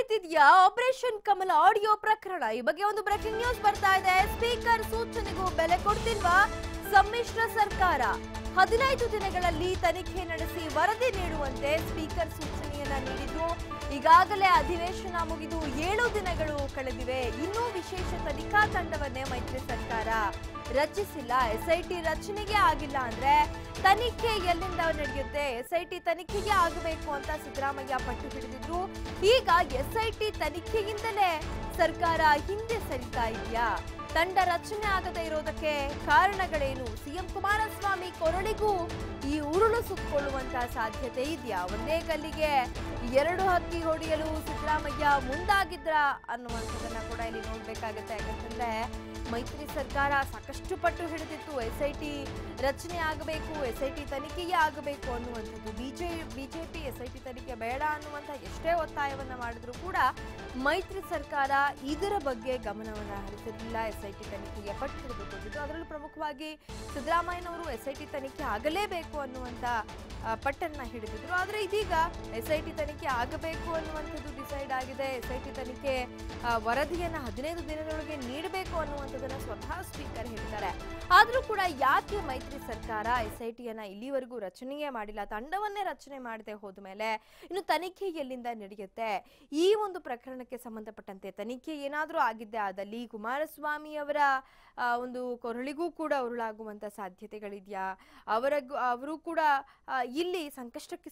ನಡೀತಿದ್ಯಾ operation ಕಮಲ audio ಪ್ರಕರಣ? ಈ ಬಗ್ಗೆ ಒಂದು ಬ್ರೇಕಿಂಗ್ ನ್ಯೂಸ್ ಬರ್ತಾ ಇದೆ. ಸ್ಪೀಕರ್ ಸೂಚನೆಗೂ ಬೆಲೆ ಕೊಡ್ತಿಲ್ವಾ ಸಮ್ಮಿಶ್ರ ಸರ್ಕಾರ? 15 ದಿನಗಳಲ್ಲಿ ತನಿಖೆ ನಡೆಸಿ ವರದಿ ನೀಡುವಂತೆ ಸ್ಪೀಕರ್ ಸೂಚನೆಯನ್ನ ನೀಡಿದ್ರು. ಈಗಾಗಲೇ ಅಧಿವೇಶನ ಮುಗಿದು 7 ದಿನಗಳು ಕಳೆದಿವೆ. ಇನ್ನೂ ವಿಶೇಷ ತನಿಖಾ ತಂಡವನ್ನೇ ಮೈತ್ರಿ ಸರ್ಕಾರ ರಚಿಸಿಲ್ಲ. ಎಸ್ಐಟಿ ರಚನೆಗೆ ಆಗಿಲ್ಲ ಅಂದ್ರೆ ತನಿಖೆ ಎಲ್ಲಿಂದ ನಡೆಯುತ್ತೆ? ಎಸ್ಐಟಿ ತನಿಖೆಗೆ ಆಗಬೇಕು ಅಂತ ಸಿದ್ದರಾಮಯ್ಯ ಪಟ್ಟು ಹಿಡಿದಿದ್ರು. ಈಗ ಎಸ್ಐಟಿ ತನಿಖೆಯಿಂದಲೇ ಸರ್ಕಾರ ಹಿಂದೆ ಸರಿತಾ ಇದೆಯಾ? ತಂಡ ರಚನೆ ಆಗದೇ ಇರೋದಕ್ಕೆ ಕಾರಣಗಳೇನು? ಸಿಎಂ ಕುಮಾರಸ್ವಾಮಿ ಕೊರಳಿಗೂ ಈ ಉರುಳು ಸುತ್ತಕೊಳ್ಳುವಂತಹ ಸಾಧ್ಯತೆ ಇದೆಯಾ? ಒಂದೇ ಕಲ್ಲಿಗೆ 2 ಹಕ್ಕಿ ಹೊಡೆಯಲು ಸಿದ್ದರಾಮಯ್ಯ ಮುಂದಾಗಿದ್ರ ಅನ್ನುವಂಥದ್ದನ್ನ ಕೂಡ ಇಲ್ಲಿ ನೋಡ್ಬೇಕಾಗತ್ತೆ. ಯಾಕಂತಂದ್ರೆ ಮೈತ್ರಿ ಸರ್ಕಾರ ಸಾಕಷ್ಟು ಪಟ್ಟು ಹಿಡಿದಿತ್ತು. ಎಸ್ಐಟಿ ರಚನೆ ಆಗಬೇಕು, ಎಸ್ಐಟಿ ತನಿಖೆಯೇ ಆಗಬೇಕು ಅನ್ನುವಂಥದ್ದು. ಬಿಜೆಪಿ ಎಸ್ಐಟಿ ತನಿಖೆ ಬೇಡ ಅನ್ನುವಂಥ ಎಷ್ಟೇ ಒತ್ತಾಯವನ್ನ ಮಾಡಿದ್ರು ಕೂಡ ಮೈತ್ರಿ ಸರ್ಕಾರ ಇದರ ಬಗ್ಗೆ ಗಮನವನ್ನ ಹರಿಸಿರಲಿಲ್ಲ. ಎಸ್ಐಟಿ ತನಿಖೆಗೆ ಪಟ್ಟು ಹಿಡಿದುಕೊಂಡಿದ್ದು. ಅದರಲ್ಲೂ ಪ್ರಮುಖವಾಗಿ ಸಿದ್ದರಾಮಯ್ಯನವರು ಎಸ್ಐಟಿ ತನಿಖೆ ಆಗಲೇಬೇಕು ಅನ್ನುವಂಥ ಪಟ್ಟನ್ನ ಹಿಡಿದಿದ್ರು. ಆದ್ರೆ ಇದೀಗ ಎಸ್ಐಟಿ ತನಿಖೆ ಆಗಬೇಕು ಅನ್ನುವಂಥದ್ದು ಡಿಸೈಡ್ ಆಗಿದೆ. ಎಸ್ಐಟಿ ತನಿಖೆ ವರದಿಯನ್ನ 15 ದಿನದೊಳಗೆ ನೀಡಬೇಕು ಅನ್ನುವಂಥದ್ದನ್ನ ಸ್ವತಃ ಸ್ಪೀಕರ್ ಹೇಳಿದ್ದಾರೆ. ಆದ್ರೂ ಕೂಡ ಯಾಕೆ ಮೈತ್ರಿ ಸರ್ಕಾರ ಎಸ್ಐಟಿಯನ್ನ ಇಲ್ಲಿವರೆಗೂ ರಚನೆಯೇ ಮಾಡಿಲ್ಲ? ತಂಡವನ್ನೇ ರಚನೆ ಮಾಡದೆ ಹೋದ ಮೇಲೆ ಇನ್ನು ತನಿಖೆ ಎಲ್ಲಿಂದ ನಡೆಯುತ್ತೆ? ಈ ಒಂದು ಪ್ರಕರಣಕ್ಕೆ ಸಂಬಂಧಪಟ್ಟಂತೆ ತನಿಖೆ ಏನಾದ್ರೂ ಆಗಿದ್ದೆ ಆದಲ್ಲಿ ಕುಮಾರಸ್ವಾಮಿ ಅವರ ಒಂದು ಕೊರಳಿಗೂ ಕೂಡ ಉರುಳಾಗುವಂತ ಸಾಧ್ಯತೆಗಳಿದೆಯಾ? ಅವರು ಕೂಡ ಇಲ್ಲಿ ಸಂಕಷ್ಟಕ್ಕೆ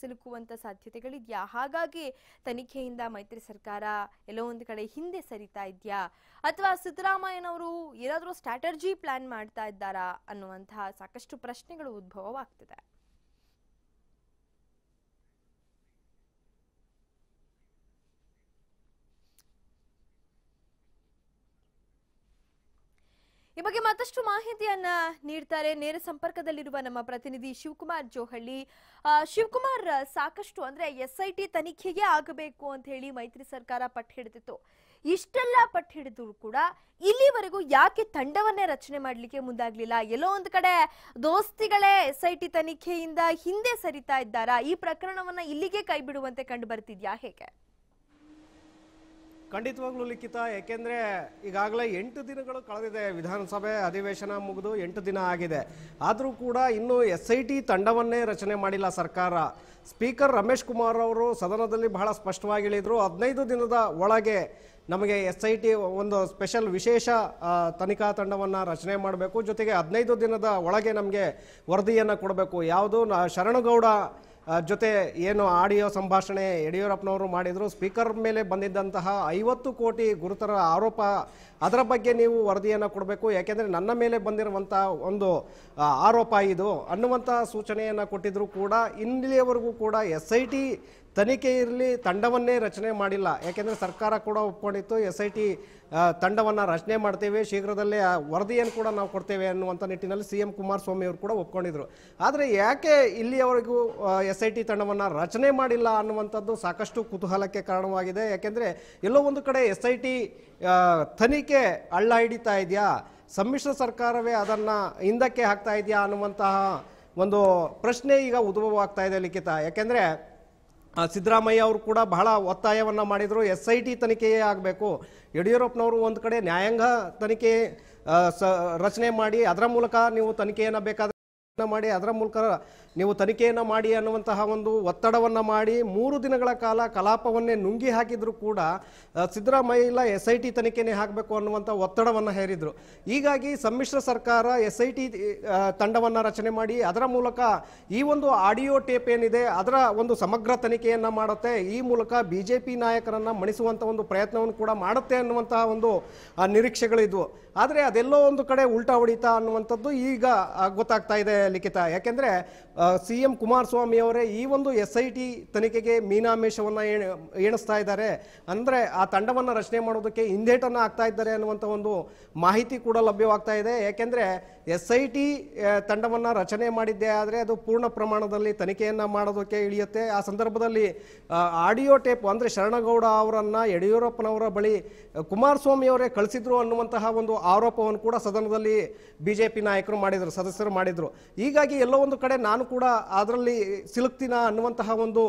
ಸಿಲುಕುವಂತ ಸಾಧ್ಯತೆಗಳಿದೆಯಾ? ಹಾಗಾಗಿ ತನಿಖೆಯಿಂದ ಮೈತ್ರಿ ಸರ್ಕಾರ ಎಲ್ಲೋ ಒಂದು ಕಡೆ ಹಿಂದೆ ಸರಿತಾ ಇದೆಯಾ? ಅಥವಾ ಸಿದ್ದರಾಮಯ್ಯನವರು ಏನಾದರೂ ಸ್ಟ್ರಾಟಜಿ ಪ್ಲಾನ್ ಮಾಡ್ತಾ ಇದ್ದಾರಾ ಅನ್ನುವಂತಹ ಸಾಕಷ್ಟು ಪ್ರಶ್ನೆಗಳು ಉದ್ಭವವಾಗ್ತಿದೆ. ಈ ಬಗ್ಗೆ ಮತ್ತಷ್ಟು ಮಾಹಿತಿಯನ್ನ ನೀಡ್ತಾರೆ ನೇರ ಸಂಪರ್ಕದಲ್ಲಿರುವ ನಮ್ಮ ಪ್ರತಿನಿಧಿ ಶಿವಕುಮಾರ್ ಜೋಹಳ್ಳಿ. ಶಿವಕುಮಾರ್, ಸಾಕಷ್ಟು ಅಂದ್ರೆ ಎಸ್ಐಟಿ ತನಿಖೆಗೆ ಆಗಬೇಕು ಅಂತ ಹೇಳಿ ಮೈತ್ರಿ ಸರ್ಕಾರ ಪಟ್ಟು ಹಿಡಿದಿತ್ತು. ಇಷ್ಟೆಲ್ಲ ಪಟ್ಟು ಹಿಡಿದ್ರು ಕೂಡ ಇಲ್ಲಿವರೆಗೂ ಯಾಕೆ ತಂಡವನ್ನೇ ರಚನೆ ಮಾಡ್ಲಿಕ್ಕೆ ಮುಂದಾಗ್ಲಿಲ್ಲ? ಎಲ್ಲೋ ಒಂದು ಕಡೆ ದೋಸ್ತಿಗಳೇ ಎಸ್ಐಟಿ ತನಿಖೆಯಿಂದ ಹಿಂದೆ ಸರಿತಾ ಇದ್ದಾರಾ? ಈ ಪ್ರಕರಣವನ್ನ ಇಲ್ಲಿಗೆ ಕೈ ಬಿಡುವಂತೆ ಕಂಡು ಬರ್ತಿದ್ಯಾ? ಹೇಗೆ? ಖಂಡಿತವಾಗ್ಲೂ ಲಿಖಿತ, ಯಾಕೆಂದರೆ ಈಗಾಗಲೇ 8 ದಿನಗಳು ಕಳೆದಿದೆ. ವಿಧಾನಸಭೆ ಅಧಿವೇಶನ ಮುಗಿದು 8 ದಿನ ಆಗಿದೆ. ಆದರೂ ಕೂಡ ಇನ್ನೂ SIT ತಂಡವನ್ನೇ ರಚನೆ ಮಾಡಿಲ್ಲ ಸರ್ಕಾರ. ಸ್ಪೀಕರ್ ರಮೇಶ್ ಕುಮಾರ್ ಅವರು ಸದನದಲ್ಲಿ ಬಹಳ ಸ್ಪಷ್ಟವಾಗಿ ಹೇಳಿದರು, 15 ದಿನದ ಒಳಗೆ ನಮಗೆ SIT ಒಂದು ಸ್ಪೆಷಲ್ ವಿಶೇಷ ತನಿಖಾ ತಂಡವನ್ನು ರಚನೆ ಮಾಡಬೇಕು, ಜೊತೆಗೆ 15 ದಿನದ ಒಳಗೆ ನಮಗೆ ವರದಿಯನ್ನು ಕೊಡಬೇಕು. ಯಾವುದು ಶರಣಗೌಡ ಜೊತೆ ಏನು ಆಡಿಯೋ ಸಂಭಾಷಣೆ ಯಡಿಯೂರಪ್ಪನವರು ಮಾಡಿದರು, ಸ್ಪೀಕರ್ ಮೇಲೆ ಬಂದಿದ್ದಂತಹ 50 ಕೋಟಿ ಗುರುತರ ಆರೋಪ, ಅದರ ಬಗ್ಗೆ ನೀವು ವರದಿಯನ್ನು ಕೊಡಬೇಕು, ಯಾಕೆಂದರೆ ನನ್ನ ಮೇಲೆ ಬಂದಿರುವಂಥ ಒಂದು ಆರೋಪ ಇದು ಅನ್ನುವಂಥ ಸೂಚನೆಯನ್ನು ಕೊಟ್ಟಿದ್ರು ಕೂಡ ಇಲ್ಲಿಯವರೆಗೂ ಕೂಡ SIT ತನಿಖೆ ಇರಲಿ, ತಂಡವನ್ನೇ ರಚನೆ ಮಾಡಿಲ್ಲ. ಯಾಕೆಂದರೆ ಸರ್ಕಾರ ಕೂಡ ಒಪ್ಕೊಂಡಿತ್ತು SIT ತಂಡವನ್ನು ರಚನೆ ಮಾಡ್ತೇವೆ, ಶೀಘ್ರದಲ್ಲೇ ವರದಿಯನ್ನು ಕೂಡ ನಾವು ಕೊಡ್ತೇವೆ ಅನ್ನುವಂಥ ನಿಟ್ಟಿನಲ್ಲಿ CM ಕುಮಾರಸ್ವಾಮಿ ಅವರು ಕೂಡ ಒಪ್ಕೊಂಡಿದ್ರು. ಆದರೆ ಯಾಕೆ ಇಲ್ಲಿಯವರೆಗೂ SIT ತಂಡವನ್ನು ರಚನೆ ಮಾಡಿಲ್ಲ ಅನ್ನುವಂಥದ್ದು ಸಾಕಷ್ಟು ಕುತೂಹಲಕ್ಕೆ ಕಾರಣವಾಗಿದೆ. ಯಾಕೆಂದರೆ ಎಲ್ಲೋ ಒಂದು ಕಡೆ SIT ತನಿಖೆ ಹಳ್ಳ ಹಿಡಿತಾ ಇದೆಯಾ, ಸಮ್ಮಿಶ್ರ ಸರ್ಕಾರವೇ ಅದನ್ನು ಹಿಂದಕ್ಕೆ ಹಾಕ್ತಾ ಇದೆಯಾ ಅನ್ನುವಂತಹ ಒಂದು ಪ್ರಶ್ನೆ ಈಗ ಉದ್ಭವವಾಗ್ತಾ ಇದೆ ಲಿಖಿತ. ಯಾಕೆಂದರೆ ಸಿದ್ದರಾಮಯ್ಯ ಅವರು ಕೂಡ ಬಹಳ ಒತ್ತಾಯವನ್ನು ಮಾಡಿದರು, SIT ತನಿಖೆಯೇ ಆಗಬೇಕು. ಯಡಿಯೂರಪ್ಪನವರು ಒಂದು ಕಡೆ ನ್ಯಾಯಾಂಗ ತನಿಖೆ ರಚನೆ ಮಾಡಿ ಅದರ ಮೂಲಕ ನೀವು ತನಿಖೆಯನ್ನು ಬೇಕಾದರೆ ಮಾಡಿ, ಅದರ ಮೂಲಕ ನೀವು ತನಿಖೆಯನ್ನು ಮಾಡಿ ಅನ್ನುವಂತಹ ಒಂದು ಒತ್ತಡವನ್ನು ಮಾಡಿ 3 ದಿನಗಳ ಕಾಲ ಕಲಾಪವನ್ನೇ ನುಂಗಿ ಹಾಕಿದ್ರು ಕೂಡ ಸಿದ್ದರಾಮಯ್ಯ SIT ತನಿಖೆನೇ ಆಗಬೇಕು ಅನ್ನುವಂಥ ಒತ್ತಡವನ್ನು ಹೇರಿದ್ರು. ಹೀಗಾಗಿ ಸಮ್ಮಿಶ್ರ ಸರ್ಕಾರ SIT ತಂಡವನ್ನು ರಚನೆ ಮಾಡಿ ಅದರ ಮೂಲಕ ಈ ಒಂದು ಆಡಿಯೋ ಟೇಪ್ ಏನಿದೆ ಅದರ ಒಂದು ಸಮಗ್ರ ತನಿಖೆಯನ್ನು ಮಾಡುತ್ತೆ, ಈ ಮೂಲಕ BJP ನಾಯಕರನ್ನು ಮಣಿಸುವಂಥ ಒಂದು ಪ್ರಯತ್ನವನ್ನು ಕೂಡ ಮಾಡುತ್ತೆ ಅನ್ನುವಂತಹ ಒಂದು ನಿರೀಕ್ಷೆಗಳಿದ್ವು. ಆದರೆ ಅದೆಲ್ಲೋ ಒಂದು ಕಡೆ ಉಲ್ಟಾ ಹೊಡಿತಾ ಅನ್ನುವಂಥದ್ದು ಈಗ ಗೊತ್ತಾಗ್ತಾ ಇದೆ ಲಿಖಿತ. ಯಾಕೆಂದರೆ CM ಕುಮಾರಸ್ವಾಮಿ ಅವರೇ ಈ ಒಂದು SIT ತನಿಖೆಗೆ ಮೀನಾಮೇಷವನ್ನು ಎಣಿಸ್ತಾ ಇದ್ದಾರೆ, ಅಂದರೆ ಆ ತಂಡವನ್ನು ರಚನೆ ಮಾಡೋದಕ್ಕೆ ಹಿಂದೇಟನ್ನು ಆಗ್ತಾ ಇದ್ದಾರೆ ಅನ್ನುವಂಥ ಒಂದು ಮಾಹಿತಿ ಕೂಡ ಲಭ್ಯವಾಗ್ತಾ ಇದೆ. ಯಾಕೆಂದರೆ SIT ತಂಡವನ್ನು ರಚನೆ ಮಾಡಿದ್ದೇ ಆದರೆ ಅದು ಪೂರ್ಣ ಪ್ರಮಾಣದಲ್ಲಿ ತನಿಖೆಯನ್ನು ಮಾಡೋದಕ್ಕೆ ಇಳಿಯುತ್ತೆ. ಆ ಸಂದರ್ಭದಲ್ಲಿ ಆಡಿಯೋ ಟೇಪ್ ಅಂದರೆ ಶರಣಗೌಡ ಅವರನ್ನು ಯಡಿಯೂರಪ್ಪನವರ ಬಳಿ ಕುಮಾರಸ್ವಾಮಿ ಅವರೇ ಕಳಿಸಿದ್ರು ಅನ್ನುವಂತಹ ಒಂದು ಆರೋಪವನ್ನು ಕೂಡ ಸದನದಲ್ಲಿ BJP ನಾಯಕರು ಮಾಡಿದರು, ಸದಸ್ಯರು ಮಾಡಿದರು. ಹೀಗಾಗಿ ಎಲ್ಲೋ ಒಂದು ಕಡೆ ನಾನು ಕೂಡ ಅದರಲ್ಲಿ ಸಿಲುಕ್ತಿನ ಅನ್ನುವಂತಹ ಒಂದು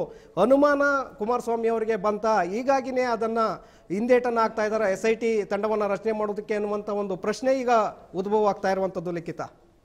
ಅನುಮಾನ ಕುಮಾರಸ್ವಾಮಿ ಅವರಿಗೆ ಬಂತ. ಹೀಗಾಗಿನೇ ಅದನ್ನು ಹಿಂದೇಟನ್ನು ಹಾಕ್ತಾ ಇದ್ದಾರೆ SIT ತಂಡವನ್ನು ರಚನೆ ಮಾಡೋದಕ್ಕೆ ಅನ್ನುವಂಥ ಒಂದು ಪ್ರಶ್ನೆ ಈಗ ಉದ್ಭವ ಆಗ್ತಾ ಇರುವಂಥದ್ದು ಲಿಖಿತ.